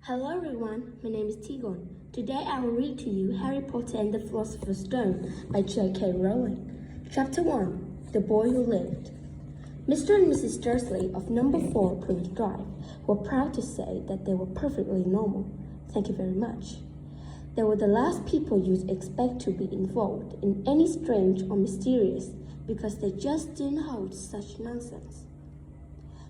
Hello everyone, my name is Tigon. Today I will read to you Harry Potter and the Philosopher's Stone by J.K. Rowling. Chapter 1, The Boy Who Lived. Mr. and Mrs. Dursley of number 4 Plymouth Drive were proud to say that they were perfectly normal. Thank you very much. They were the last people you'd expect to be involved in any strange or mysterious because they just didn't hold such nonsense.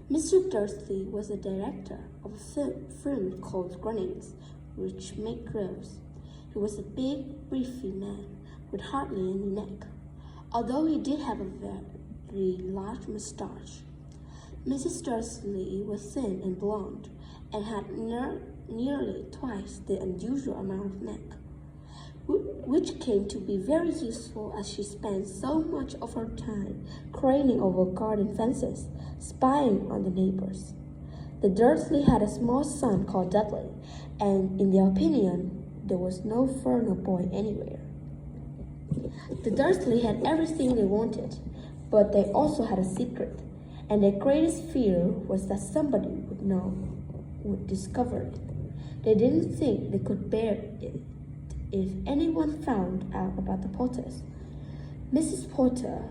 Mr. Dursley was a director of a firm called Grunnings, which made grills. He was a big, beefy man with hardly any neck, although he did have a very large moustache. Mrs. Dursley was thin and blonde and had nearly twice the unusual amount of neck, which came to be very useful as she spent so much of her time craning over garden fences, spying on the neighbors. The Dursley had a small son called Dudley, and in their opinion, there was no further boy anywhere. The Dursley had everything they wanted, but they also had a secret, and their greatest fear was that somebody would discover it. They didn't think they could bear it if anyone found out about the Potters. Mrs. Potter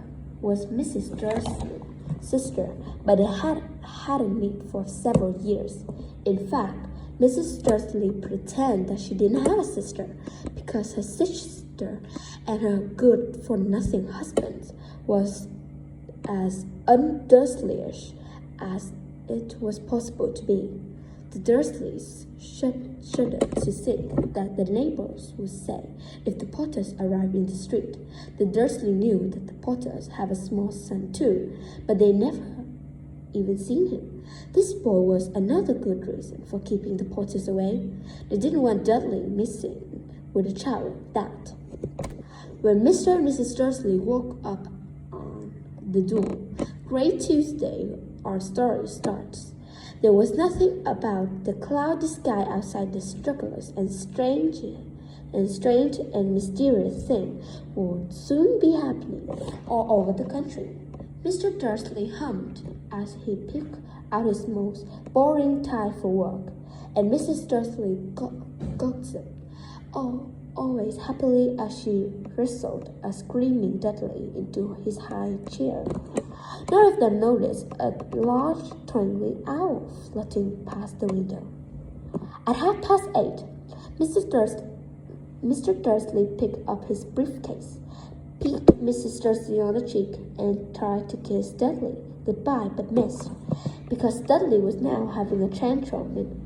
was Mrs. Dursley's sister, but they hadn't met for several years. In fact, Mrs. Dursley pretended that she didn't have a sister because her sister and her good-for-nothing husband was as un-Dursleyish as it was possible to be. The Dursleys shuddered to think that the neighbors would say if the Potters arrived in the street. The Dursley knew that the Potters have a small son too, but they never even seen him. This boy was another good reason for keeping the Potters away. They didn't want Dudley missing with a child like that. When Mr. and Mrs. Dursley woke up on the dawn, Great Tuesday, our story starts. There was nothing about the cloudy sky outside the strugglers, and strange and mysterious thing would soon be happening all over the country. Mr. Dursley hummed as he picked out his most boring tie for work, and Mrs. Dursley gossiped, always happily as she wrestled a screaming Dudley into his high chair. None of them noticed a large twinkling owl flitting past the window. At 8:30, Mr. Dursley picked up his briefcase, peeked Mrs. Dursley on the cheek, and tried to kiss Dudley goodbye, but missed, because Dudley was now having a tantrum